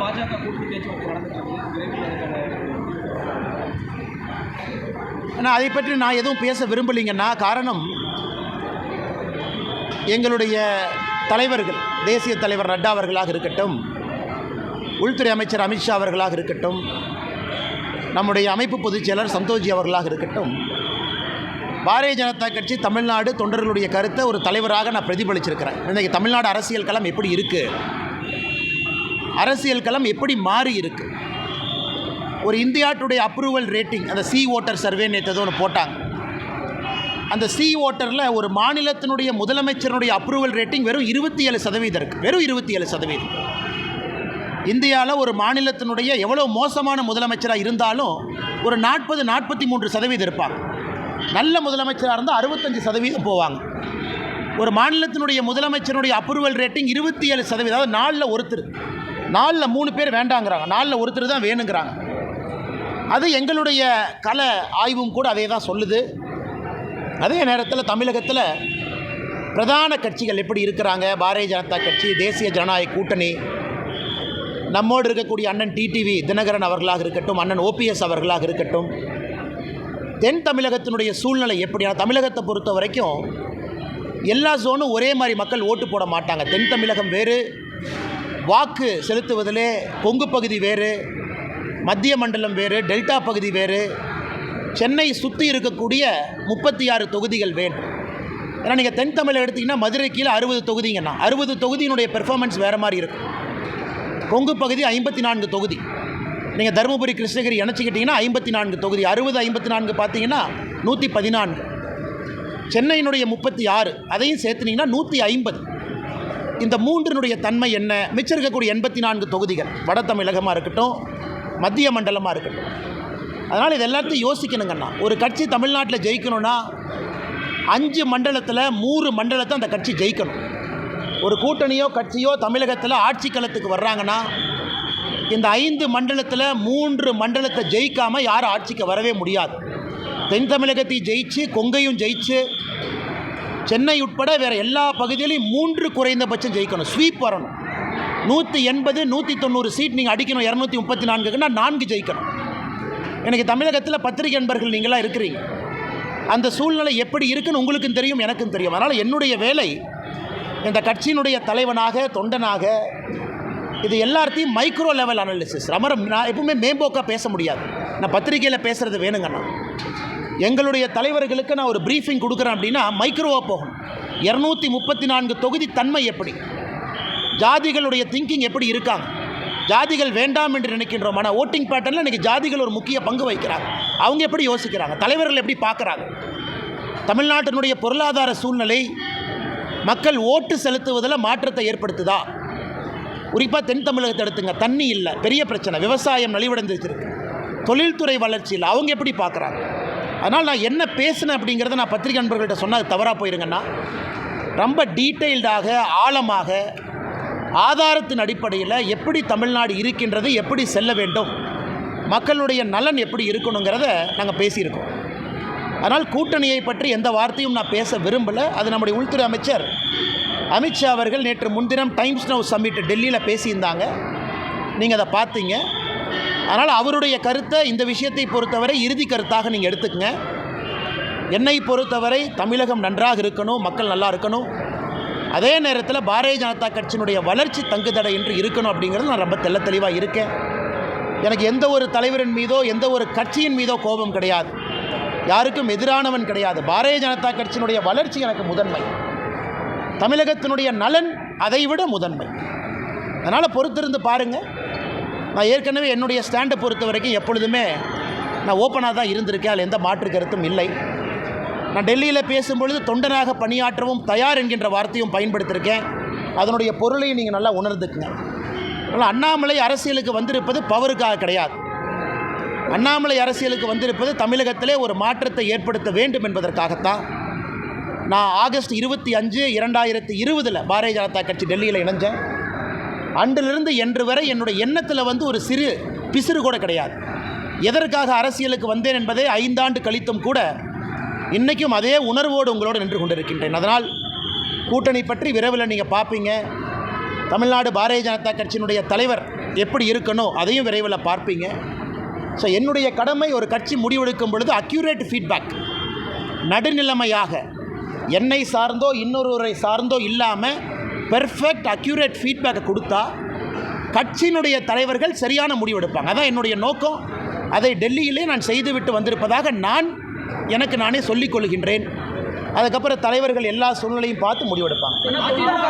பாஜக கூட்டணி பேச்சுவார்த்தை ஆனால் அதை பற்றி நான் எதுவும் பேச விரும்பலைங்கன்னா, காரணம் எங்களுடைய தலைவர்கள், தேசிய தலைவர் நட்டா அவர்களாக இருக்கட்டும், உள்துறை அமைச்சர் அமித்ஷா அவர்களாக இருக்கட்டும், நம்முடைய அமைப்பு பொதுச் செயலர் சந்தோஷ்ஜி அவர்களாக இருக்கட்டும், பாரதிய ஜனதா கட்சி தமிழ்நாடு தொண்டர்களுடைய கருத்தை ஒரு தலைவராக நான் பிரதிபலிச்சிருக்கிறேன். இன்றைக்கி தமிழ்நாடு அரசியல் களம் எப்படி இருக்குது, அரசியல் களம் எப்படி மாறி இருக்குது. ஒரு இந்தியா டுடே அப்ரூவல் ரேட்டிங், அந்த சி ஓட்டர் சர்வே நேற்று ஒன்று போட்டாங்க. அந்த சி ஓட்டரில் ஒரு மாநிலத்தினுடைய முதலமைச்சருடைய அப்ரூவல் ரேட்டிங் வெறும் 27% இருக்குது. வெறும் 27%. இந்தியாவில் ஒரு மாநிலத்தினுடைய எவ்வளோ மோசமான முதலமைச்சராக இருந்தாலும் ஒரு 40-43% இருப்பாங்க. நல்ல முதலமைச்சராக இருந்தால் 65% போவாங்க. ஒரு மாநிலத்தினுடைய முதலமைச்சருடைய அப்ரூவல் ரேட்டிங் 27%. அதாவது 4ல் ஒருத்தர், 4ல் 3 பேர் வேண்டாங்கிறாங்க, 4ல் ஒருத்தர் தான் வேணுங்கிறாங்க. அது எங்களுடைய கள ஆய்வும் கூட அதே தான் சொல்லுது. அதே நேரத்தில் தமிழகத்தில் பிரதான கட்சிகள் எப்படி இருக்கிறாங்க, பாரதிய ஜனதா கட்சி, தேசிய ஜனநாயக கூட்டணி, நம்மோடு இருக்கக்கூடிய அண்ணன் டிடிவி தினகரன் அவர்களாக இருக்கட்டும், அண்ணன் ஓபிஎஸ் அவர்களாக இருக்கட்டும், தென் தமிழகத்தினுடைய சூழ்நிலை எப்படியான, தமிழகத்தை பொறுத்த வரைக்கும் எல்லா ஜோனும் ஒரே மாதிரி மக்கள் ஓட்டு போட மாட்டாங்க. தென் தமிழகம் வேறு, வாக்கு செலுத்துவதிலே கொங்கு பகுதி வேறு, மத்திய மண்டலம் வேறு, டெல்டா பகுதி வேறு, சென்னை சுற்றி இருக்கக்கூடிய 36 தொகுதிகள் வேணும். ஏன்னா நீங்கள் தென் தமிழகம் எடுத்திங்கன்னா மதுரை கீழே 60 தொகுதிங்கன்னா 60 தொகுதியினுடைய பெர்ஃபார்மன்ஸ் வேறு மாதிரி இருக்கும். கொங்கு பகுதி 54 தொகுதி, நீங்கள் தருமபுரி கிருஷ்ணகிரி இணைச்சிக்கிட்டிங்கன்னா 54 தொகுதி, 60-54 பார்த்தீங்கன்னா 114. சென்னையினுடைய 36 அதையும் சேர்த்துனீங்கன்னா 150. இந்த மூன்றினுடைய தன்மை என்ன? மிச்சம் இருக்கக்கூடிய 84 தொகுதிகள் வட தமிழகமாக இருக்கட்டும், மத்திய மண்டலமாக இருக்கட்டும். அதனால் இது எல்லாத்தையும் யோசிக்கணுங்கண்ணா. ஒரு கட்சி தமிழ்நாட்டில் ஜெயிக்கணும்னா 5 மண்டலத்தில் 3 மண்டலத்தை அந்த கட்சி ஜெயிக்கணும். ஒரு கூட்டணியோ கட்சியோ தமிழகத்தில் ஆட்சி களத்துக்கு வர்றாங்கன்னா இந்த 5 மண்டலத்தில் 3 மண்டலத்தை ஜெயிக்காமல் யாரும் ஆட்சிக்கு வரவே முடியாது. தென் தமிழகத்தையும் ஜெயிச்சு, கொங்கையும் ஜெயிச்சு, சென்னை உட்பட வேறு எல்லா பகுதியிலையும் 3 குறைந்தபட்சம் ஜெயிக்கணும். ஸ்வீப் வரணும். 180-190 சீட் நீங்கள் அடிக்கணும். 234க்குன்னா 4 ஜெயிக்கணும். எனக்கு தமிழகத்தில் பத்திரிகை நண்பர்கள் நீங்களாம் இருக்கிறீங்க. அந்த சூழ்நிலை எப்படி இருக்குன்னு உங்களுக்கும் தெரியும், எனக்கும் தெரியும். அதனால் என்னுடைய வேலை இந்த கட்சியினுடைய தலைவனாக, தொண்டனாக, இது எல்லாத்தையும் மைக்ரோ லெவல் அனாலிசிஸ். நான் எப்பவுமே மேம்போக்காக பேச முடியாது. நான் பத்திரிகையில் பேசுகிறது வேணுங்கண்ணா. எங்களுடைய தலைவர்களுக்கு நான் ஒரு ப்ரீஃபிங் கொடுக்குறேன் அப்படின்னா மைக்ரோவாக போகணும். 234 தொகுதி தன்மை எப்படி, ஜாதிகளுடைய திங்கிங் எப்படி இருக்காங்க, ஜாதிகள் வேண்டாம் என்று நினைக்கின்றோம். ஆனால் ஓட்டிங் பேட்டர்னில் இன்றைக்கி ஜாதிகள் ஒரு முக்கிய பங்கு வகிக்கிறாங்க. அவங்க எப்படி யோசிக்கிறாங்க, தலைவர்கள் எப்படி பார்க்குறாங்க, தமிழ்நாட்டினுடைய பொருளாதார சூழ்நிலை மக்கள் ஓட்டு செலுத்துவதில் மாற்றத்தை ஏற்படுத்துதா? குறிப்பாக தென் தமிழகத்தை எடுத்துங்க, தண்ணி இல்லை, பெரிய பிரச்சனை, விவசாயம் நலிவடைந்துருக்கு, தொழில்துறை வளர்ச்சி இல்லை, அவங்க எப்படி பார்க்குறாங்க? அதனால் நான் என்ன பேசினேன் அப்படிங்கிறத நான் பத்திரிகை நண்பர்கள்ட்ட சொன்னால் தவறாக போயிருங்கன்னா, ரொம்ப டீட்டெயில்டாக, ஆழமாக, ஆதாரத்தின் அடிப்படையில் எப்படி தமிழ்நாடு இருக்கின்றது, எப்படி செல்ல வேண்டும், மக்களுடைய நலன் எப்படி இருக்கணுங்கிறத நாங்கள் பேசியிருக்கோம். அதனால் கூட்டணியை பற்றி எந்த வார்த்தையும் நான் பேச விரும்பலை. அது நம்முடைய உள்துறை அமைச்சர் அமித்ஷா அவர்கள் நேற்று முன்தினம் டைம்ஸ் நவ் சம்மிட் டெல்லியில் பேசியிருந்தாங்க. நீங்கள் அதை பார்த்தீங்க. அதனால் அவருடைய கருத்தை, இந்த விஷயத்தை பொறுத்தவரை இறுதி கருத்தாக நீங்கள் எடுத்துக்கங்க. என்னை பொறுத்தவரை தமிழகம் நன்றாக இருக்கணும், மக்கள் நல்லா இருக்கணும். அதே நேரத்தில் பாரதிய ஜனதா கட்சியினுடைய வளர்ச்சி தங்குதடை என்று இருக்கணும் அப்படிங்கிறது நான் ரொம்ப தெளிவாக இருக்கேன். எனக்கு எந்த ஒரு தலைவரின் மீதோ எந்த ஒரு கட்சியின் மீதோ கோபம் கிடையாது, யாருக்கும் எதிரானவன் கிடையாது. பாரதிய ஜனதா கட்சியினுடைய வளர்ச்சி எனக்கு முதன்மை, தமிழகத்தினுடைய நலன் அதைவிட முதன்மை. அதனால் பொறுத்திருந்து பாருங்கள். நான் ஏற்கனவே என்னுடைய ஸ்டாண்டை பொறுத்த வரைக்கும் எப்பொழுதுமே நான் ஓப்பனாக தான் இருந்திருக்கேன். அதில் எந்த மாற்று கருத்தும் இல்லை. நான் டெல்லியில் பேசும்பொழுது தொண்டனாக பணியாற்றவும் தயார் என்கின்ற வார்த்தையும் பயன்படுத்தியிருக்கேன். அதனுடைய பொருளையும் நீங்கள் நல்லா உணர்ந்துக்குங்க. அதனால் அண்ணாமலை அரசியலுக்கு வந்திருப்பது பவருக்காக கிடையாது. அண்ணாமலை அரசியலுக்கு வந்திருப்பது தமிழகத்திலே ஒரு மாற்றத்தை ஏற்படுத்த வேண்டும் என்பதற்காகத்தான். நான் ஆகஸ்ட் 25, 2020 பாரதிய ஜனதா கட்சி டெல்லியில் இணைஞ்சேன். அன்றிலிருந்து இன்று வரை என்னுடைய எண்ணத்தில் ஒரு சிறு பிசிறு கூட கிடையாது. எதற்காக அரசியலுக்கு வந்தேன் என்பதை 5 ஆண்டு கழித்தும் கூட இன்றைக்கும் அதே உணர்வோடு உங்களோடு நின்று கொண்டிருக்கின்றேன். அதனால் கூட்டணி பற்றி விரைவில் நீங்கள் பார்ப்பீங்க. தமிழ்நாடு பாரதிய ஜனதா கட்சியினுடைய தலைவர் எப்படி இருக்கணும் அதையும் விரைவில் பார்ப்பீங்க. ஸோ என்னுடைய கடமை ஒரு கட்சி முடிவெடுக்கும் பொழுது அக்யூரேட் ஃபீட்பேக், நடுநிலைமையாக என்னை சார்ந்தோ இன்னொருவரை சார்ந்தோ இல்லாமல் பெர்ஃபெக்ட் அக்யூரேட் ஃபீட்பேக்கை கொடுத்தா கட்சியினுடைய தலைவர்கள் சரியான முடிவெடுப்பாங்க. அதான் என்னுடைய நோக்கம். அதை டெல்லியிலே நான் செய்துவிட்டு வந்திருப்பதாக எனக்கு நானே சொல்லிக் கொள்கின்றேன். அதுக்கப்புறம் தலைவர்கள் எல்லா சூழ்நிலையும் பார்த்து முடிவெடுப்பாங்க.